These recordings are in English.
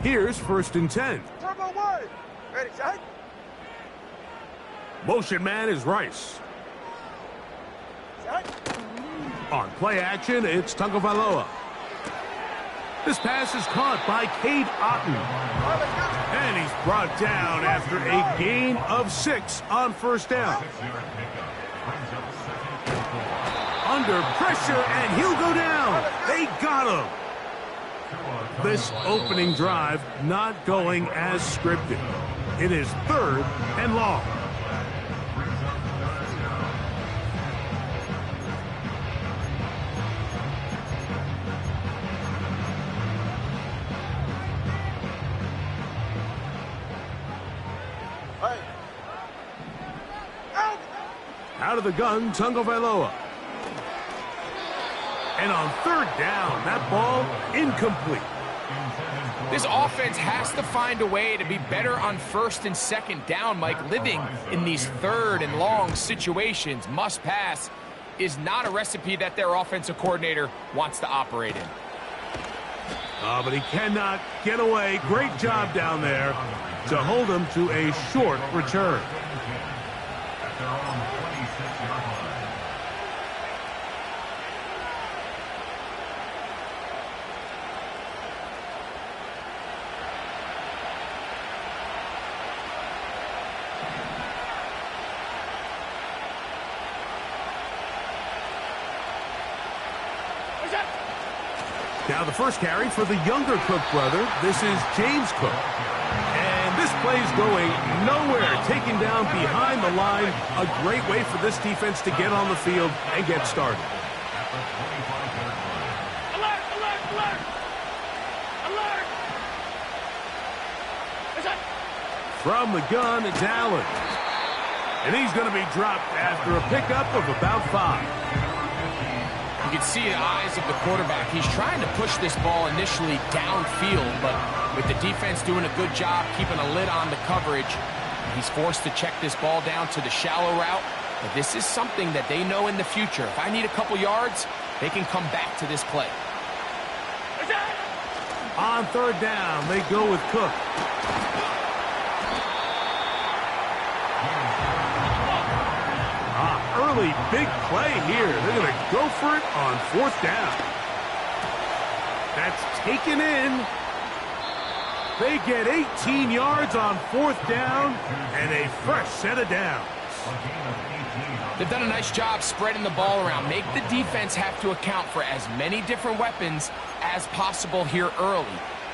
Here's 1st and 10. Turbo one. Ready, set. Motion man is Rice. Set. On play action, it's Tagovailoa. This pass is caught by Cade Otton. And he's brought down after a gain of 6 on 1st down. Under pressure, and he'll go down. They got him. This opening drive not going as scripted. It is 3rd and long. Out of the gun, Tagovailoa. And on 3rd down, that ball incomplete. This offense has to find a way to be better on 1st and 2nd down, Mike. Living in these 3rd and long situations, must pass, is not a recipe that their offensive coordinator wants to operate in. But he cannot get away. Great job down there to hold him to a short return. Now the first carry for the younger Cook brother. This is James Cook. And this play's going nowhere. Taken down behind the line. A great way for this defense to get on the field and get started. Alert, alert, alert. Alert. From the gun, it's Allen. And he's going to be dropped after a pickup of about 5. You can see the eyes of the quarterback. He's trying to push this ball initially downfield, but with the defense doing a good job keeping a lid on the coverage, he's forced to check this ball down to the shallow route. But this is something that they know in the future. If I need a couple yards, they can come back to this play. On 3rd down, they go with Cook. Early big play here. They're going to go for it on 4th down. That's taken in. They get 18 yards on 4th down and a fresh set of downs. They've done a nice job spreading the ball around. Make the defense have to account for as many different weapons as possible here early.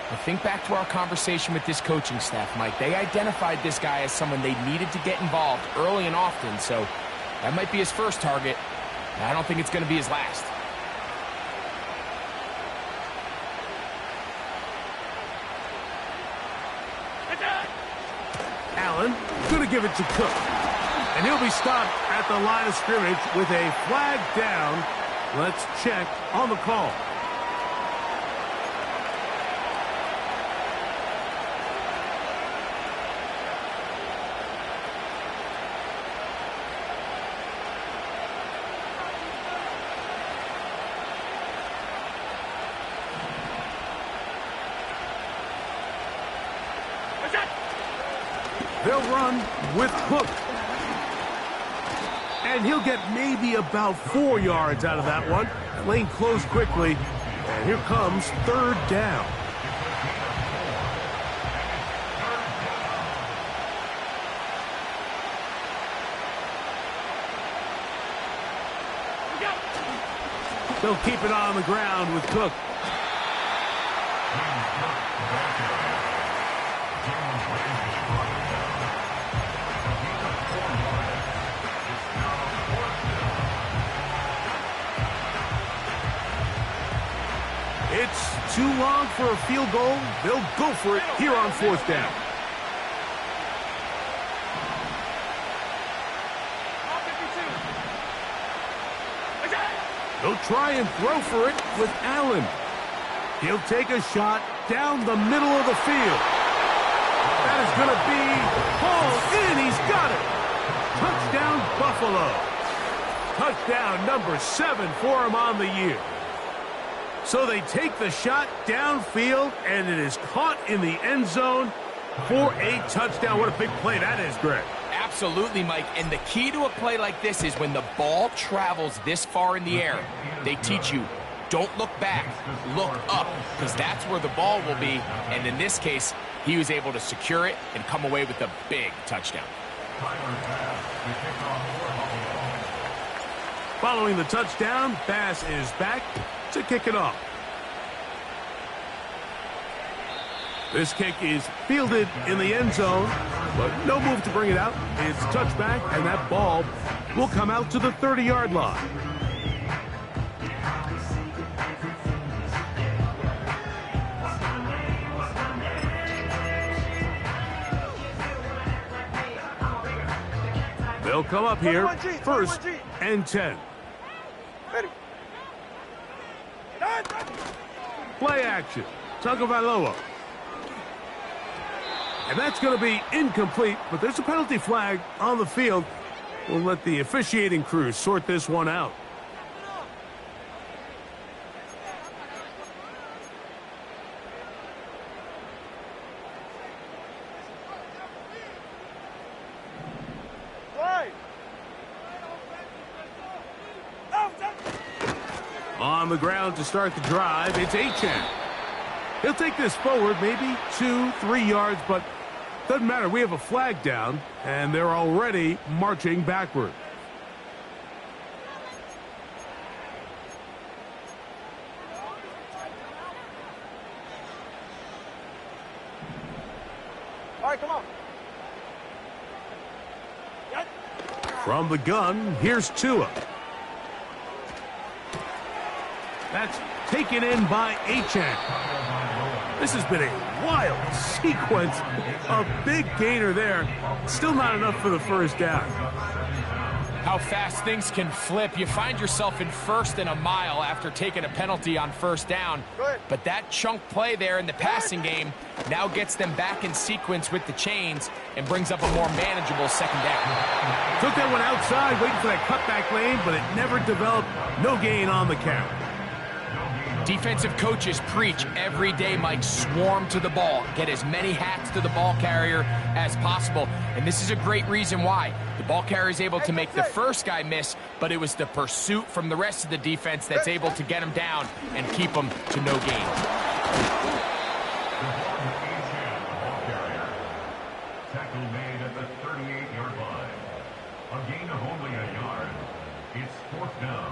But think back to our conversation with this coaching staff, Mike. They identified this guy as someone they needed to get involved early and often, so that might be his first target. I don't think it's going to be his last. Allen going to give it to Cook. And he'll be stopped at the line of scrimmage with a flag down. Let's check on the call. They'll run with Cook. And he'll get maybe about 4 yards out of that one. Lane closed quickly. And here comes 3rd down. They'll keep it on the ground with Cook. It's too long for a field goal. They'll go for it here on 4th down. They'll try and throw for it with Allen. He'll take a shot down the middle of the field. That is going to be hauled in. He's got it. Touchdown, Buffalo. Touchdown number 7 for him on the year. So they take the shot downfield, and it is caught in the end zone for a touchdown. What a big play that is, Greg. Absolutely, Mike. And the key to a play like this is when the ball travels this far in the air, they teach you, don't look back, look up, because that's where the ball will be. And in this case, he was able to secure it and come away with a big touchdown. Following the touchdown, Bass is back to kick it off. This kick is fielded in the end zone, but no move to bring it out. It's touchback, and that ball will come out to the 30-yard line. They'll come up here, first and 10. Ready. Play action. Tagovailoa. And that's going to be incomplete, but there's a penalty flag on the field. We'll let the officiating crew sort this one out. On the ground to start the drive, it's Achane. He'll take this forward, maybe 2-3 yards, but doesn't matter. We have a flag down, and they're already marching backward. All right, come on. From the gun, here's Tua. That's taken in by Achane. This has been a wild sequence. A big gainer there. Still not enough for the first down. How fast things can flip. You find yourself in first and a mile after taking a penalty on first down. But that chunk play there in the passing game now gets them back in sequence with the chains and brings up a more manageable second down. Took that one outside, waiting for that cutback lane, but it never developed. No gain on the count. Defensive coaches preach every day, Mike, swarm to the ball. Get as many hats to the ball carrier as possible. And this is a great reason why. The ball carrier is able to make the first guy miss, but it was the pursuit from the rest of the defense that's able to get him down and keep him to no gain. Tackle made at the 38-yard line. A gain of only a yard. It's fourth down.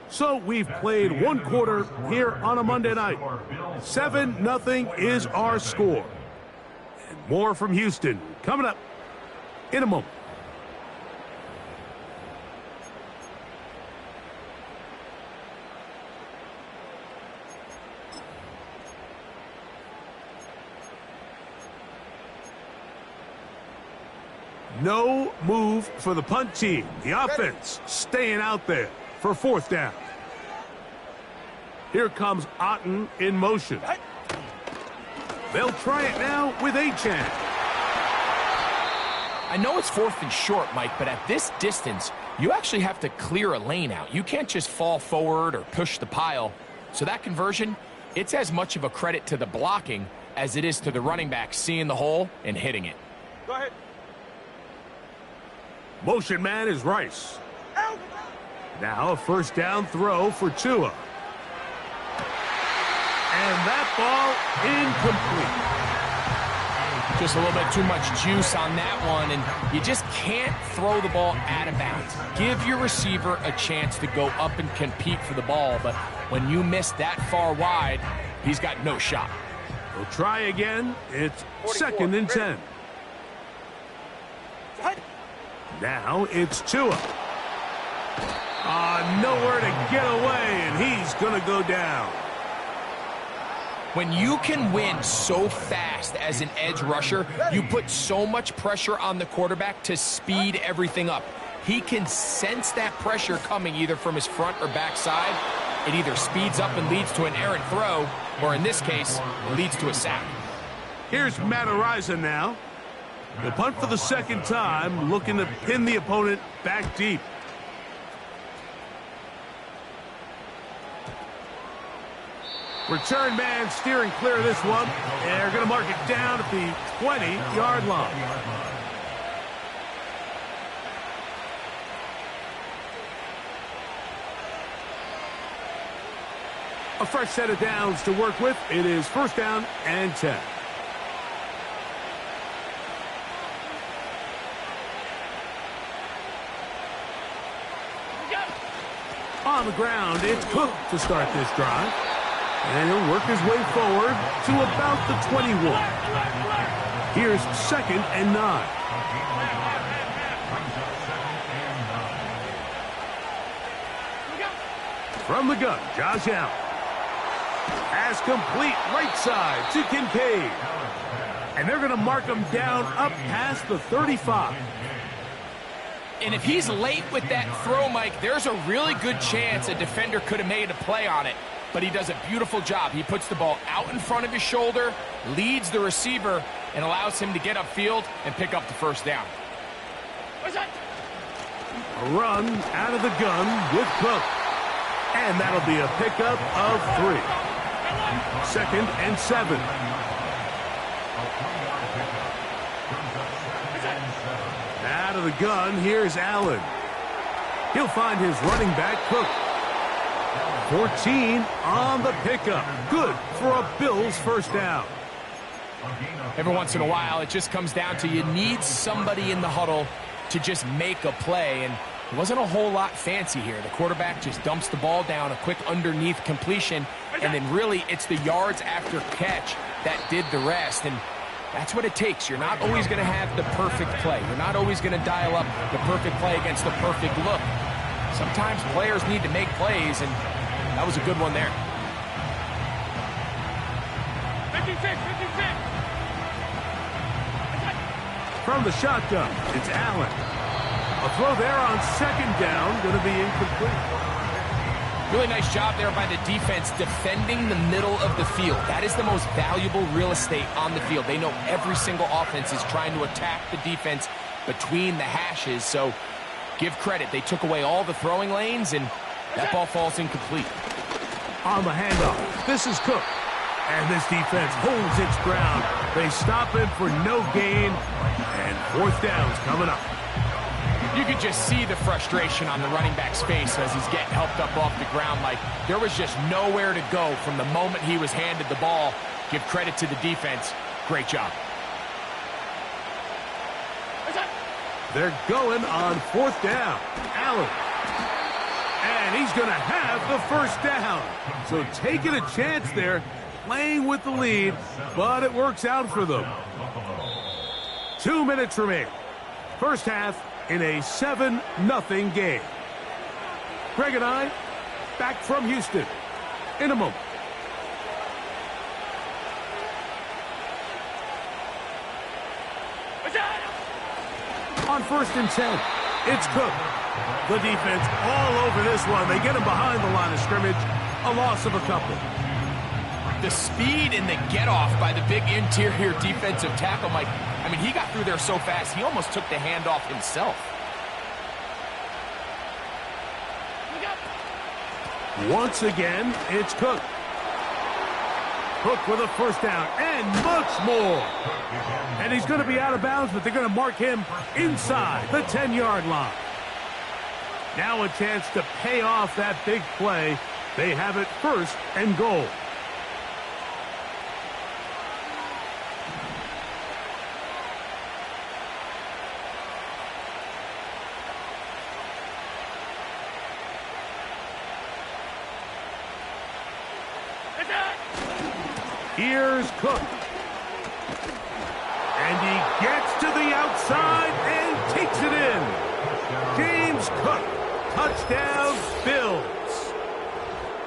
So we've played one quarter here on a Monday night. 7-0 is our score. And more from Houston coming up in a moment. No move for the punt team. The offense staying out there for fourth down. Here comes Otten in motion. They'll try it now with Achane. I know it's fourth and short, Mike, but at this distance, you actually have to clear a lane out. You can't just fall forward or push the pile. So that conversion, it's as much of a credit to the blocking as it is to the running back seeing the hole and hitting it. Go ahead. Motion man is Rice. Now a first down throw for Tua. And that ball incomplete. Just a little bit too much juice on that one, and you just can't throw the ball out of bounds. Give your receiver a chance to go up and compete for the ball, but when you miss that far wide, he's got no shot. We'll try again. It's second and 10. Now it's Tua. Nowhere to get away, and he's going to go down. When you can win so fast as an edge rusher, you put so much pressure on the quarterback to speed everything up. He can sense that pressure coming either from his front or back side. It either speeds up and leads to an errant throw, or in this case, leads to a sack. Here's Matt Araiza now. The punt for the second time, looking to pin the opponent back deep. Return man steering clear of this one. They're going to mark it down at the 20-yard line. A fresh set of downs to work with. It is first down and 10. On the ground, it's Cook to start this drive. And he'll work his way forward to about the 21. Here's second and 9. From the gun, Josh Allen. Pass complete right side to Kincaid. And they're going to mark him down up past the 35. And if he's late with that throw, Mike, there's a really good chance a defender could have made a play on it. But he does a beautiful job. He puts the ball out in front of his shoulder, leads the receiver, and allows him to get upfield and pick up the first down. A run out of the gun with Cook. And that'll be a pickup of 3. Second and 7. Out of the gun, here's Allen. He'll find his running back, Cook. 14 on the pickup. Good for a Bills first down. Every once in a while, it just comes down to you need somebody in the huddle to just make a play. And it wasn't a whole lot fancy here. The quarterback just dumps the ball down, a quick underneath completion, and then really it's the yards after catch that did the rest. And that's what it takes. You're not always going to have the perfect play. You're not always going to dial up the perfect play against the perfect look. Sometimes players need to make plays, and that was a good one there. 56, 56. From the shotgun, it's Allen. A throw there on second down, going to be incomplete. Really nice job there by the defense defending the middle of the field. That is the most valuable real estate on the field. They know every single offense is trying to attack the defense between the hashes, so give credit. They took away all the throwing lanes, and that ball falls incomplete. On the handoff, this is Cook. And this defense holds its ground. They stop him for no gain, and fourth down's coming up. You could just see the frustration on the running back's face as he's getting helped up off the ground. Like there was just nowhere to go from the moment he was handed the ball. Give credit to the defense. Great job. They're going on fourth down. Allen. And he's going to have the first down. So taking a chance there, playing with the lead, but it works out for them. 2 minutes remaining. First half in a 7-0 game. Greg and I back from Houston in a moment. On first and 10, it's Cook. The defense all over this one. They get him behind the line of scrimmage. A loss of a couple. The speed and the get-off by the big interior defensive tackle, Mike. I mean, he got through there so fast, he almost took the handoff himself. Once again, it's Cook. Cook with a first down and much more. And he's going to be out of bounds, but they're going to mark him inside the 10-yard line. Now a chance to pay off that big play. They have it first and goal. Here's Cook. And he gets to the outside and takes it in. James Cook. Touchdown, Bills.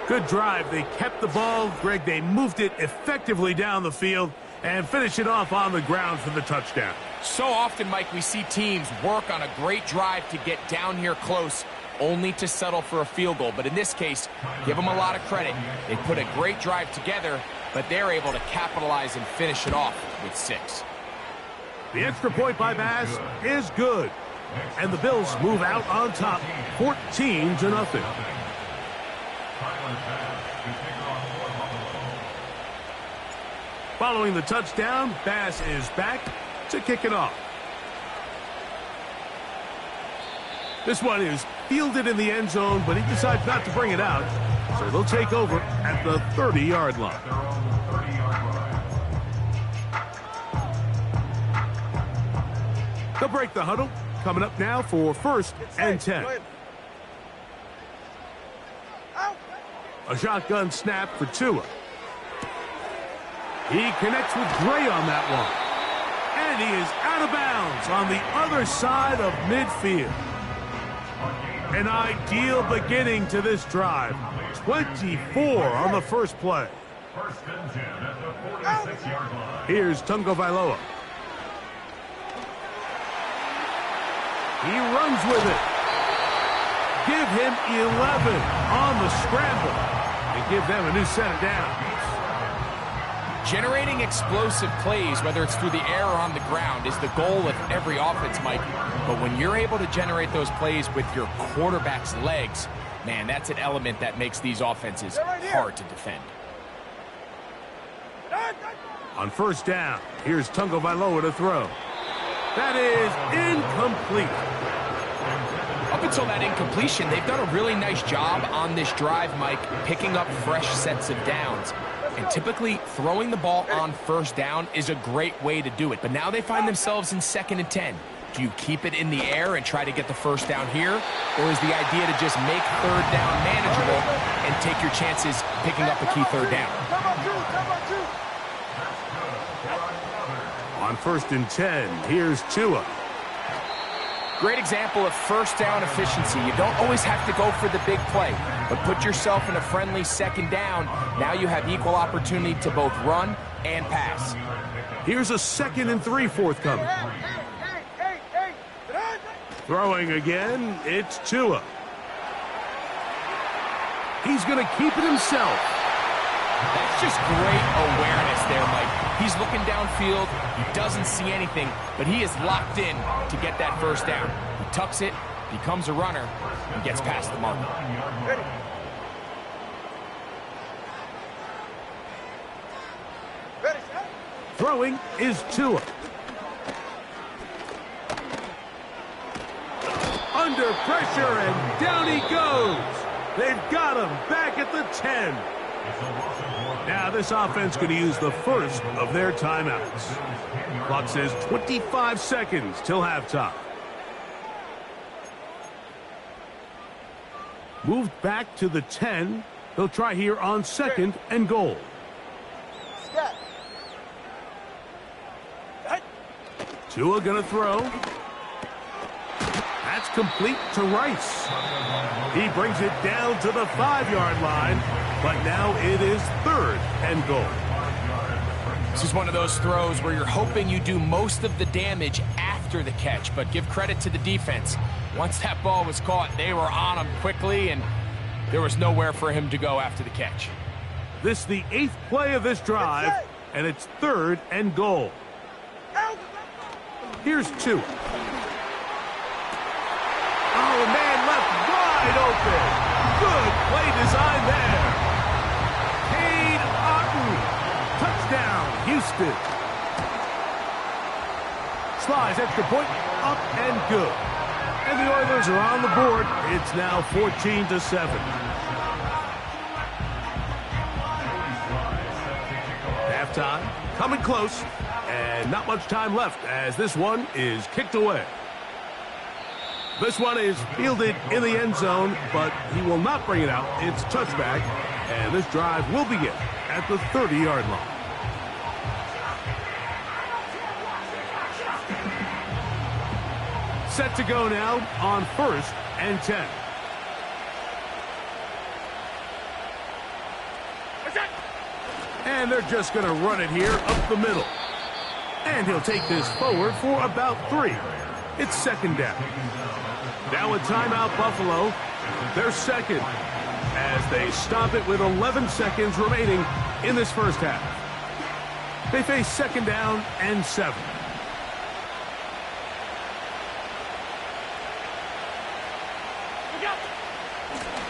Good drive. They kept the ball. Greg, they moved it effectively down the field and finish it off on the ground for the touchdown. So often, Mike, we see teams work on a great drive to get down here close, only to settle for a field goal. But in this case, give them a lot of credit. They put a great drive together, but they're able to capitalize and finish it off with 6. The extra point by Bass is good. And the Bills move out on top, 14-0. Silent pass to kick off for Buffalo. Following the touchdown, Bass is back to kick it off. This one is fielded in the end zone, but he decides not to bring it out. So they'll take over at the 30-yard line. Their own 30-yard line. They'll break the huddle. Coming up now for 1st and 10. A shotgun snap for Tua. He connects with Gray on that one. And he is out of bounds on the other side of midfield. An ideal beginning to this drive. 24 on the first play. 1st and 10 at the 46-yard line. Here's Tungo Vailoa. He runs with it. Give him 11 on the scramble and give them a new set of downs. Generating explosive plays, whether it's through the air or on the ground, is the goal of every offense, Mike. But when you're able to generate those plays with your quarterback's legs, man, that's an element that makes these offenses hard to defend. On 1st down, here's Tungo Vailoa to throw. That is incomplete. Up until that incompletion, they've done a really nice job on this drive, Mike, picking up fresh sets of downs. And typically, throwing the ball on 1st down is a great way to do it. But now they find themselves in 2nd and 10. Do you keep it in the air and try to get the 1st down here? Or is the idea to just make 3rd down manageable and take your chances picking up a key 3rd down? On 1st and 10, here's Tua. Great example of 1st down efficiency. You don't always have to go for the big play, but put yourself in a friendly 2nd down. Now you have equal opportunity to both run and pass. Here's a 2nd and 3 forthcoming. Throwing again, it's Tua. He's going to keep it himself. That's just great awareness there, Mike. He's looking downfield. He doesn't see anything, but he is locked in to get that 1st down. He tucks it, becomes a runner, and gets past the mark. Throwing is Tua. Under pressure, and down he goes. They've got him back at the 10. Now this offense going to use the 1st of their timeouts. Clock says 25 seconds till halftime. Moved back to the 10. They'll try here on 2nd and goal. Tua going to throw. That's complete to Rice. He brings it down to the 5-yard line, but now it is 3rd and goal. This is one of those throws where you're hoping you do most of the damage after the catch, but give credit to the defense. Once that ball was caught, they were on him quickly, and there was nowhere for him to go after the catch. This is the 8th play of this drive, and it's 3rd and goal. Here's 2. Oh, man left wide open. Good play design there. Cade Otton. Touchdown, Houston. Slides extra point, up and good. And the Oilers are on the board. It's now 14-7. Halftime, coming close, and not much time left as this one is kicked away. This one is fielded in the end zone, but he will not bring it out. It's touchback, and this drive will begin at the 30-yard line. Set to go now on 1st and 10. And they're just going to run it here up the middle. And he'll take this forward for about 3. It's 2nd down. Now a timeout, Buffalo. They're 2nd as they stop it with 11 seconds remaining in this first half. They face 2nd down and 7.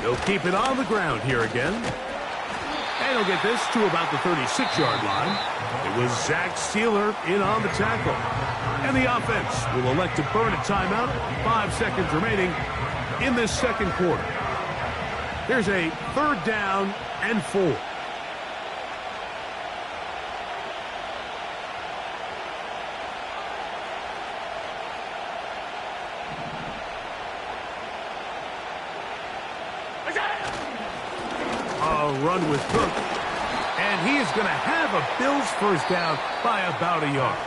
He'll keep it on the ground here again. And he'll get this to about the 36-yard line. It was Zach Sealer in on the tackle. And the offense will elect to burn a timeout. 5 seconds remaining in this second quarter. Here's a 3rd down and 4. Run with Cook, and he is going to have a Bills first down by about a yard.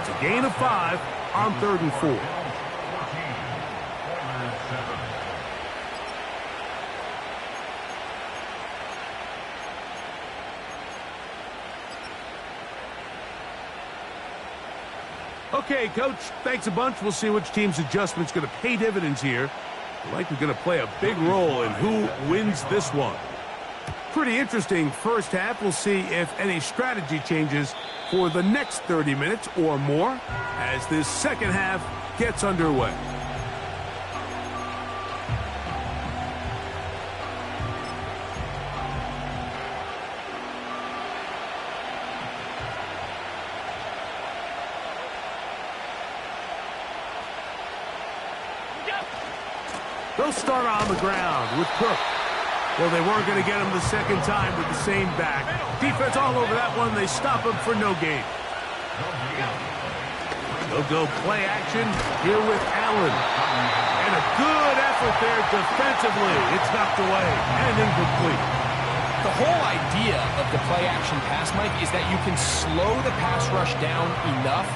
It's a gain of 5 on 3rd and 4. Okay, Coach, thanks a bunch. We'll see which team's adjustment's going to pay dividends here. Likely going to play a big role in who wins this one. Pretty interesting first half. We'll see if any strategy changes for the next 30 minutes or more as this second half gets underway. They'll start on the ground with Cook. Well, they weren't going to get him the second time with the same back. Defense all over that one. They stop him for no gain. They'll go play action here with Allen. And a good effort there defensively. It's knocked away and incomplete. The whole idea of the play action pass, Mike, is that you can slow the pass rush down enough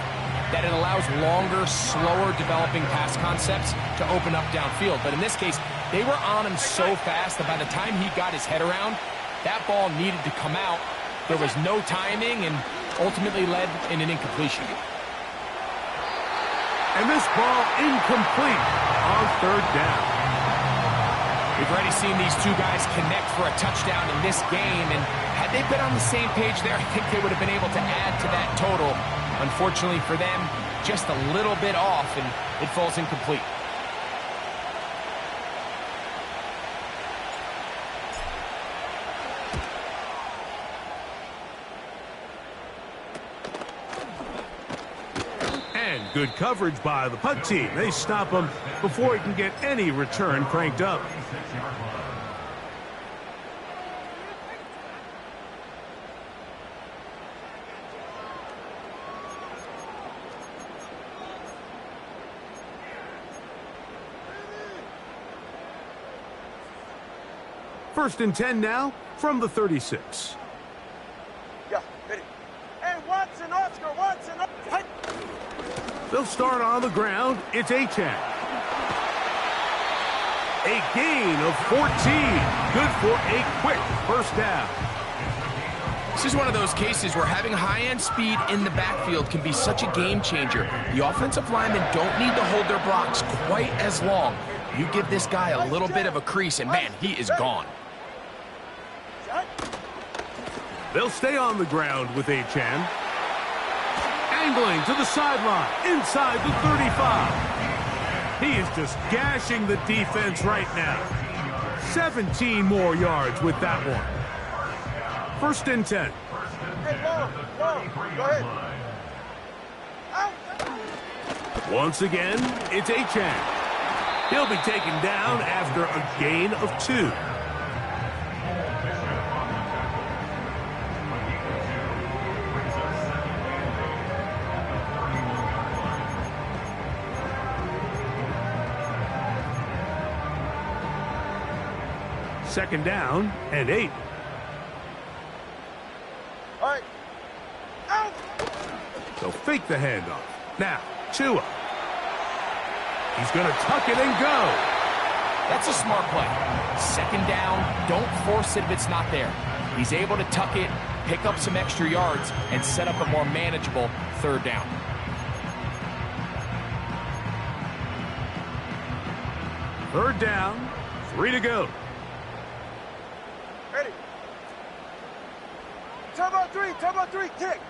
that it allows longer, slower developing pass concepts to open up downfield. But in this case, they were on him so fast that by the time he got his head around, that ball needed to come out. There was no timing and ultimately led in an incompletion. And this ball incomplete on 3rd down. We've already seen these two guys connect for a touchdown in this game, and had they been on the same page there, I think they would have been able to add to that total. Unfortunately for them, just a little bit off, and it falls incomplete. And good coverage by the punt team. They stop him before he can get any return cranked up. First and 10 now from the 36. Yeah, ready. Hey, Watson, Oscar, Watson. Hey. They'll start on the ground. It's Achane. A gain of 14. Good for a quick first down. This is one of those cases where having high-end speed in the backfield can be such a game changer. The offensive linemen don't need to hold their blocks quite as long. You give this guy a little bit of a crease, and man, he is gone. They'll stay on the ground with Achane. Angling to the sideline, inside the 35. He is just gashing the defense right now. 17 more yards with that one. First and 10. Hey, go ahead. Out. Once again, it's Achane. He'll be taken down after a gain of 2. Second down and 8. All right. Out. They'll fake the handoff. Now, Tua. He's going to tuck it and go. That's a smart play. Second down, don't force it if it's not there. He's able to tuck it, pick up some extra yards, and set up a more manageable 3rd down. Third down, 3 to go. Ready. Turbo 3, kick.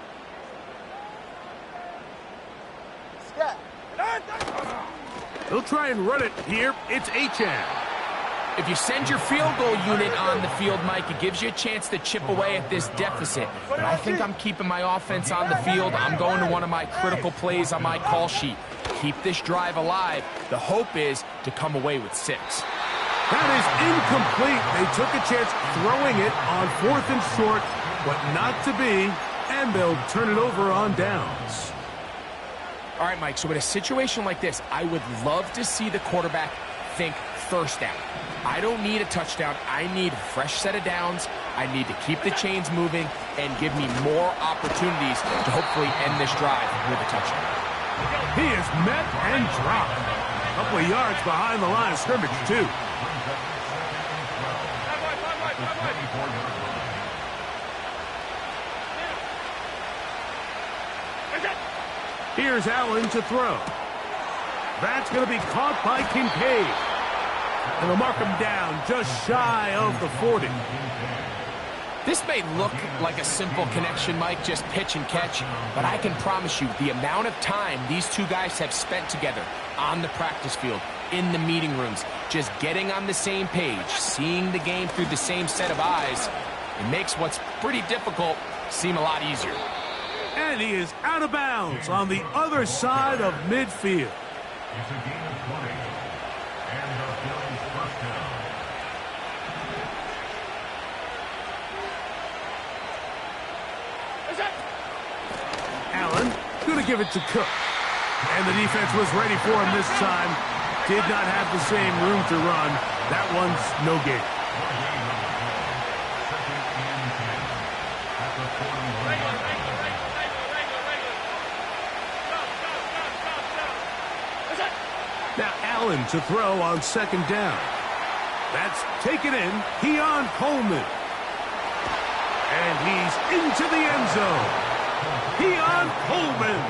Scat. They'll try and run it here. It's Achane. If you send your field goal unit on the field, Mike, it gives you a chance to chip away at this deficit. But I think I'm keeping my offense on the field. I'm going to one of my critical plays on my call sheet. Keep this drive alive. The hope is to come away with 6. That is incomplete. They took a chance throwing it on 4th and short, but not to be, and they'll turn it over on downs. All right, Mike, so in a situation like this, I would love to see the quarterback think first down. I don't need a touchdown. I need a fresh set of downs. I need to keep the chains moving and give me more opportunities to hopefully end this drive with a touchdown. He is met and dropped. A couple of yards behind the line of scrimmage, too. Here's Allen to throw. That's going to be caught by Kincaid. And they'll mark him down just shy of the 40. This may look like a simple connection, Mike, just pitch and catch, but I can promise you the amount of time these two guys have spent together on the practice field, in the meeting rooms, just getting on the same page, seeing the game through the same set of eyes, it makes what's pretty difficult seem a lot easier. And he is out of bounds on the other side of midfield. It's a gain of 20. And the Bills first down. Allen going to give it to Cook. And the defense was ready for him this time. Did not have the same room to run. That one's no gain. Now Allen to throw on 2nd down. That's taken in. Keon Coleman. And he's into the end zone. Keon Coleman.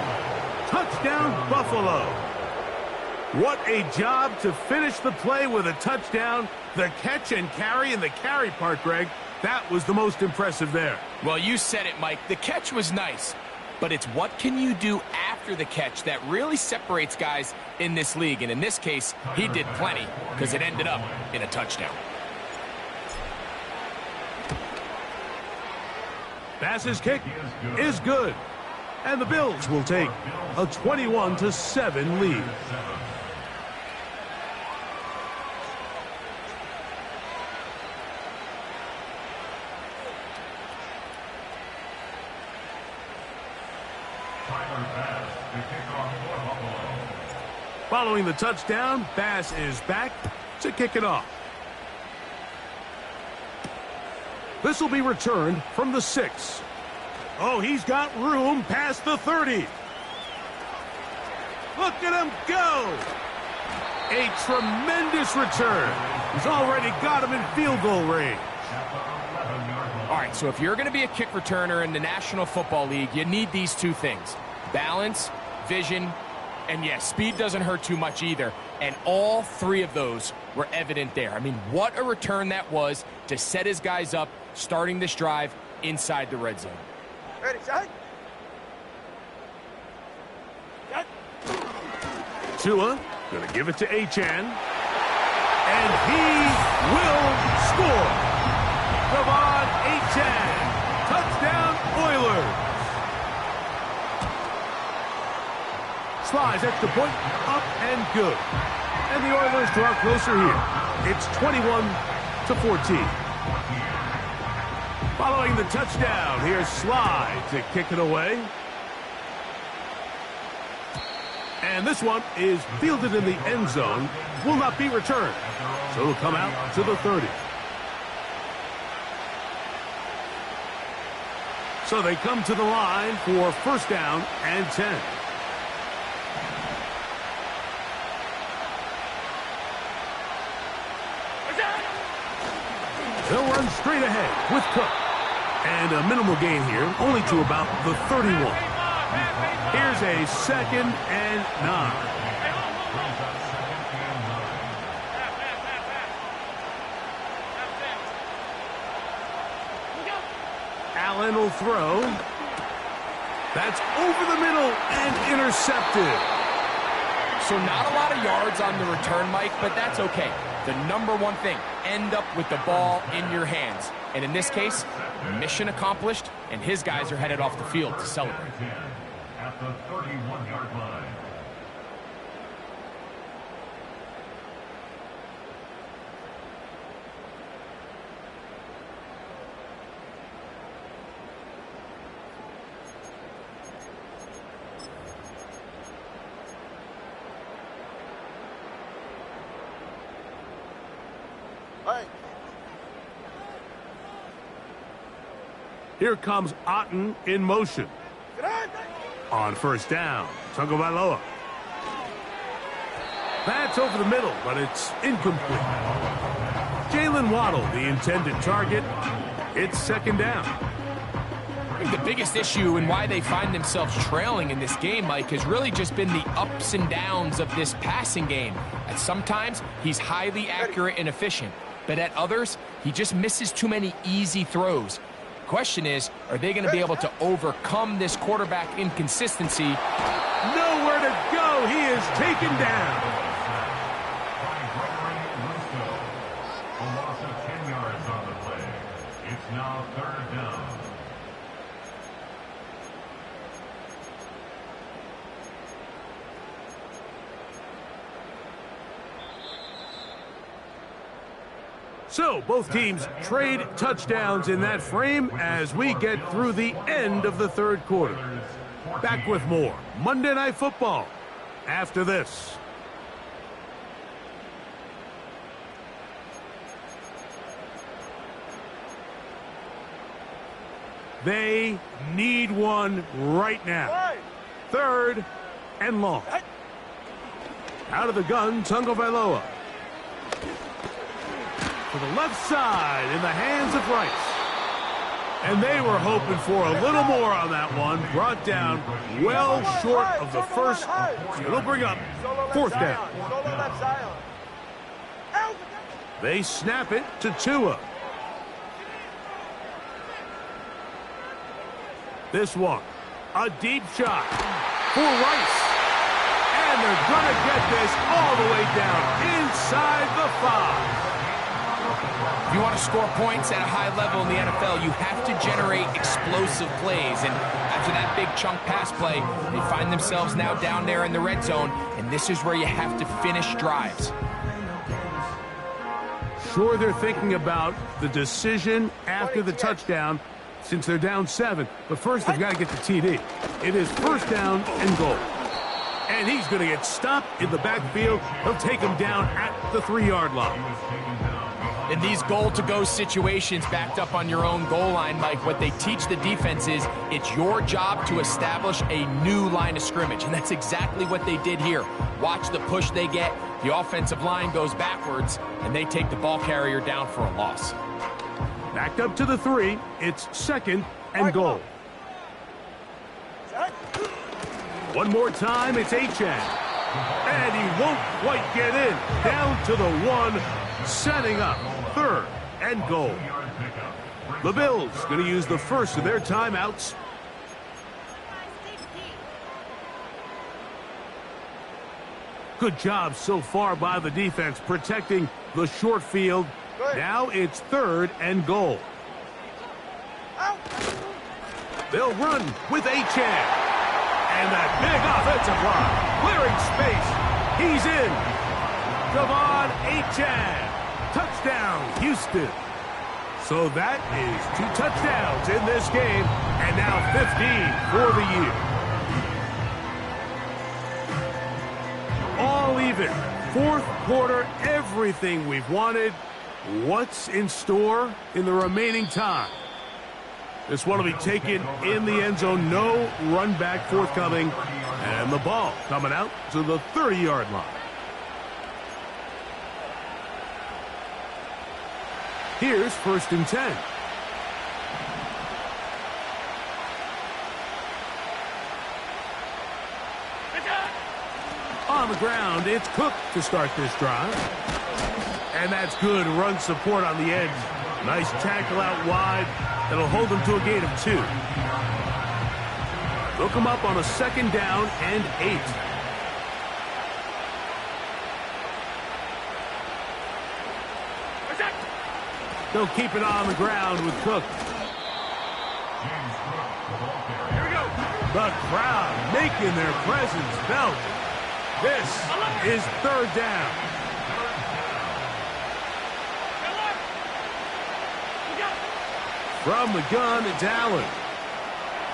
Touchdown, Buffalo. What a job to finish the play with a touchdown. The catch and carry, and the carry part, Greg, that was the most impressive there. Well, you said it, Mike. The catch was nice, but it's what can you do after the catch that really separates guys in this league. And in this case, he did plenty because it ended up in a touchdown. Pass's kick is good. And the Bills will take a 21-7 lead. Following the touchdown, Bass is back to kick it off. This will be returned from the 6. Oh, he's got room past the 30. Look at him go. A tremendous return. He's already got him in field goal range. All right, so if you're going to be a kick returner in the National Football League, you need these two things. Balance, vision, and yes, speed doesn't hurt too much either. And all 3 of those were evident there. I mean, what a return that was to set his guys up, starting this drive inside the red zone. Ready, set. Tua going to give it to Achane. And he will score. Devon Achane. Touchdown, Oilers. Slides extra point, up and good. And the Oilers draw closer here. It's 21-14. Following the touchdown, here's Slide to kick it away. And this one is fielded in the end zone. Will not be returned. So it'll come out to the 30. So they come to the line for 1st down and 10. They'll run straight ahead with Cook. And a minimal gain here, only to about the 31. Here's a 2nd and 9. Allen will throw. That's over the middle and intercepted. So not a lot of yards on the return, Mike, but that's okay. The number one thing, end up with the ball in your hands. And in this case, mission accomplished, and his guys are headed off the field to celebrate. At the 31-yard line. Hey, Here comes Otten in motion. get on. On first down, Tagovailoa. That's over the middle, but it's incomplete. Jalen Waddle, the intended target. It's second down. I think the biggest issue and why they find themselves trailing in this game, Mike, has really just been the ups and downs of this passing game. At sometimes, he's highly accurate and efficient, but at others, he just misses too many easy throws. Question is, are they going to be able to overcome this quarterback inconsistency? Nowhere to go. He is taken down. A loss of 10 yards on the play. It's now third down. So both teams trade touchdowns in that frame as we get through the end of the third quarter. Back with more Monday Night Football after this. They need one right now. Right. Third and long. Out of the gun, Tagovailoa. To the left side in the hands of Rice. And they were hoping for a little more on that one. Brought down well short of the first. So it'll bring up fourth down. Solo left Zion. Out. They snap it to Tua. This one, a deep shot for Rice. And they're going to get this all the way down inside the 5. If you want to score points at a high level in the NFL, you have to generate explosive plays. And after that big chunk pass play, they find themselves now down there in the red zone, and this is where you have to finish drives. Sure, they're thinking about the decision after the touchdown since they're down 7. But first, they've got to get the TD. It is first down and goal. And he's going to get stopped in the backfield. He'll take him down at the 3-yard line. In these goal-to-go situations backed up on your own goal line, Mike, what they teach the defense is it's your job to establish a new line of scrimmage, and that's exactly what they did here. Watch the push they get. The offensive line goes backwards, and they take the ball carrier down for a loss. Backed up to the 3. It's second and goal. One more time, it's Achane. And he won't quite get in. Down to the 1, setting up third and goal. The Bills going to use the first of their timeouts. Good job so far by the defense protecting the short field. Now it's third and goal. They'll run with Achane. And that big offensive line clearing space. He's in. Javon Achane. Touchdown, Houston. So that is 2 touchdowns in this game, and now 15 for the year. All even. Fourth quarter, everything we've wanted. What's in store in the remaining time? This one will be taken in the end zone. No run back forthcoming. And the ball coming out to the 30-yard line. Here's first and 10. On the ground, it's Cook to start this drive. And that's good run support on the edge. Nice tackle out wide. That'll hold them to a gain of 2. They'll come up on a second down and 8. They'll keep it on the ground with Cook. Here we go. The crowd making their presence felt. This is third down. From the gun, it's Allen.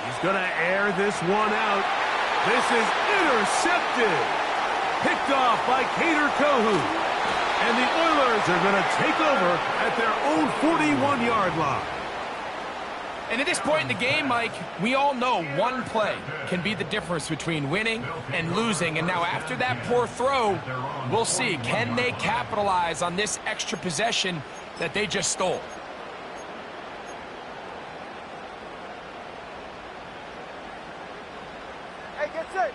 He's going to air this one out. This is intercepted. Picked off by Cater Kohu. And the Oilers are going to take over at their own 41-yard line. And at this point in the game, Mike, we all know one play can be the difference between winning and losing. And now after that poor throw, we'll see. Can they capitalize on this extra possession that they just stole? Hey, get set.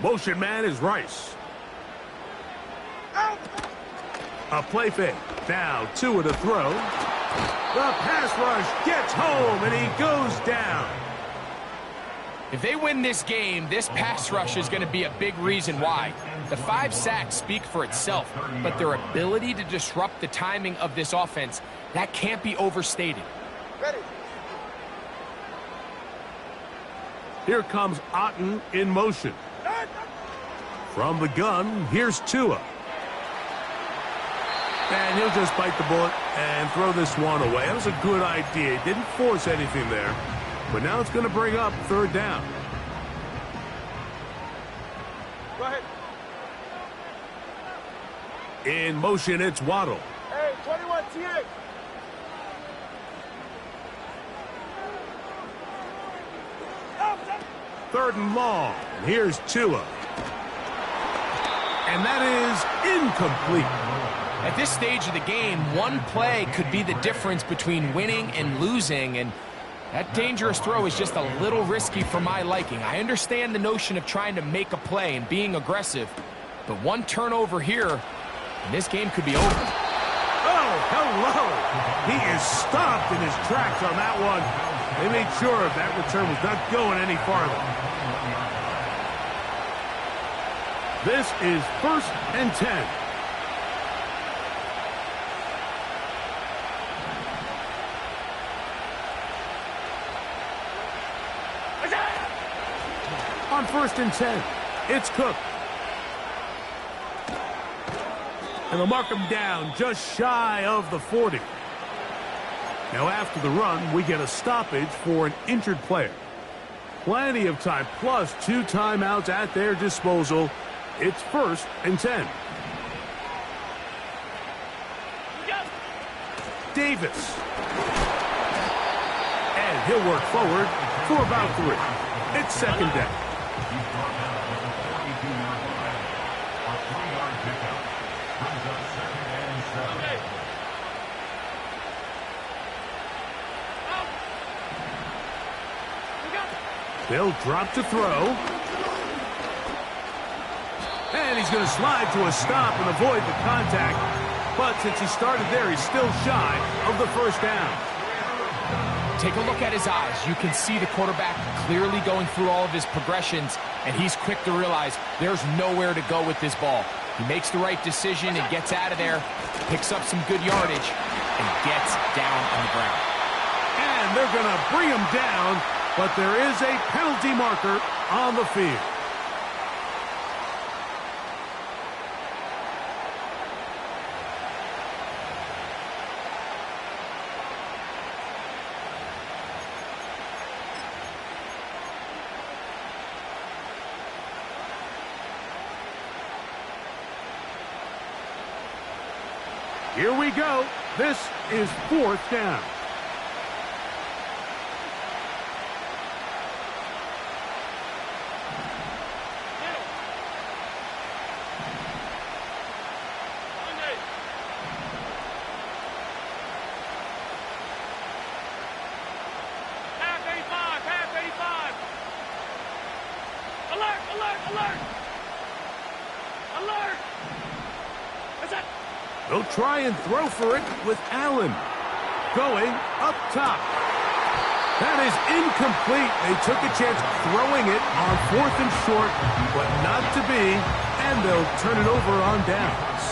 Motion man is Rice. Out. A play fake. Now 2 to throw. The pass rush gets home, and he goes down. If they win this game, this pass rush is going to be a big reason why. The 5 sacks speak for itself, but their ability to disrupt the timing of this offense, that can't be overstated. Ready. Here comes Otten in motion. From the gun, here's Tua. And he'll just bite the bullet and throw this one away. That was a good idea. He didn't force anything there. But now it's going to bring up third down. Go ahead. In motion, it's Waddle. Hey, 21 TA. Third and long. Here's Tua. And that is incomplete. At this stage of the game, one play could be the difference between winning and losing, and that dangerous throw is just a little risky for my liking. I understand the notion of trying to make a play and being aggressive, but one turnover here, and this game could be over. Oh, hello. He is stopped in his tracks on that one. They made sure that return was not going any farther. This is 1st and 10. On 1st and 10, it's Cook. And they'll mark him down just shy of the 40. Now after the run, we get a stoppage for an injured player. Plenty of time, plus 2 timeouts at their disposal. It's 1st and 10. Davis. And he'll work forward for about 3. It's 2nd down. They'll drop to throw. And he's going to slide to a stop and avoid the contact. But since he started there, he's still shy of the 1st down. Take a look at his eyes. You can see the quarterback clearly going through all of his progressions, and he's quick to realize there's nowhere to go with this ball. He makes the right decision and gets out of there, picks up some good yardage, and gets down on the ground. And they're going to bring him down, but there is a penalty marker on the field. Here we go. This is 4th down. They'll try and throw for it with Allen. Going up top. That is incomplete. They took a chance throwing it on 4th and short, but not to be, and they'll turn it over on downs.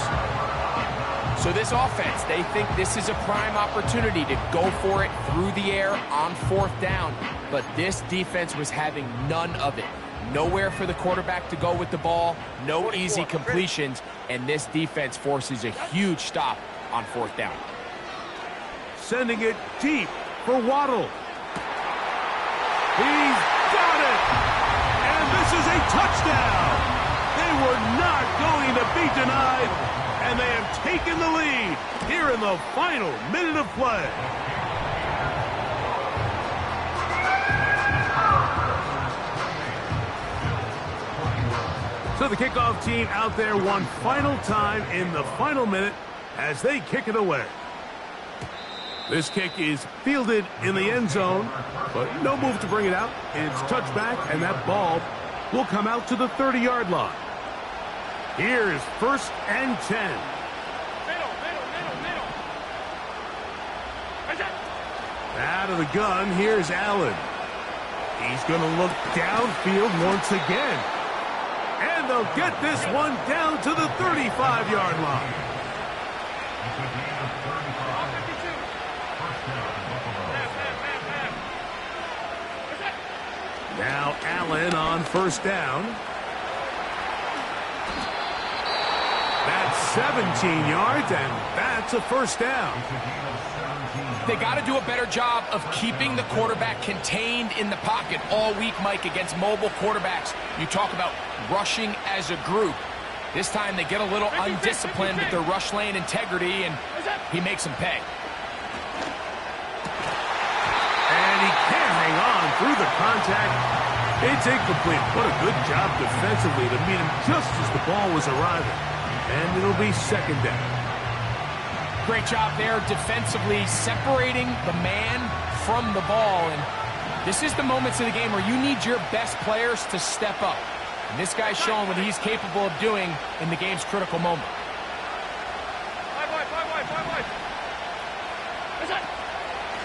So this offense, they think this is a prime opportunity to go for it through the air on 4th down. But this defense was having none of it. Nowhere for the quarterback to go with the ball, no easy completions, and this defense forces a huge stop on 4th down. Sending it deep for Waddle. He's got it! And this is a touchdown! They were not going to be denied, and they have taken the lead here in the final minute of play. So the kickoff team out there one final time in the final minute as they kick it away. This kick is fielded in the end zone, but no move to bring it out. It's touchback, and that ball will come out to the 30-yard line. Here's 1st and 10. Middle. Out of the gun, here's Allen. He's going to look downfield once again. And they'll get this one down to the 35-yard line. Now Allen on 1st down. That's 17 yards, and that's a 1st down. They got to do a better job of keeping the quarterback contained in the pocket all week, Mike, against mobile quarterbacks. You talk about rushing as a group. This time they get a little undisciplined with their rush lane integrity, and he makes them pay. And he can't hang on through the contact. It's incomplete. What a good job defensively to meet him just as the ball was arriving. And it'll be 2nd down. Great job there defensively, separating the man from the ball. And this is the moments of the game where you need your best players to step up. And this guy's showing what he's capable of doing in the game's critical moment.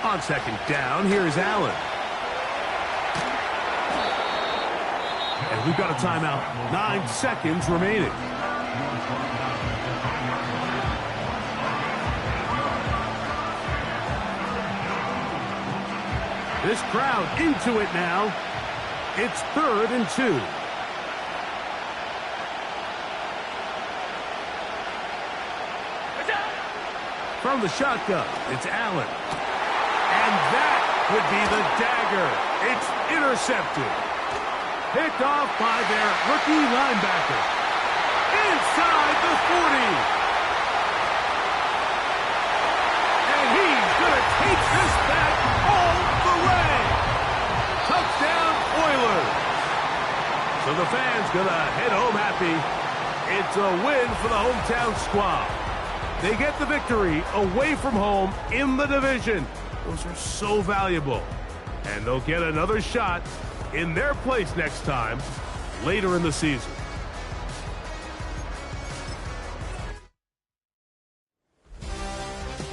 On 2nd down, here's Allen. And we've got a timeout. 9 seconds remaining. This crowd into it now. It's 3rd and 2. From the shotgun, it's Allen. And that would be the dagger. It's intercepted. Picked off by their rookie linebacker. Inside the 40. And he's going to take this back all the way. Touchdown, Oilers. So the fans going to head home happy. It's a win for the hometown squad. They get the victory away from home in the division. Those are so valuable. And they'll get another shot in their place next time later in the season.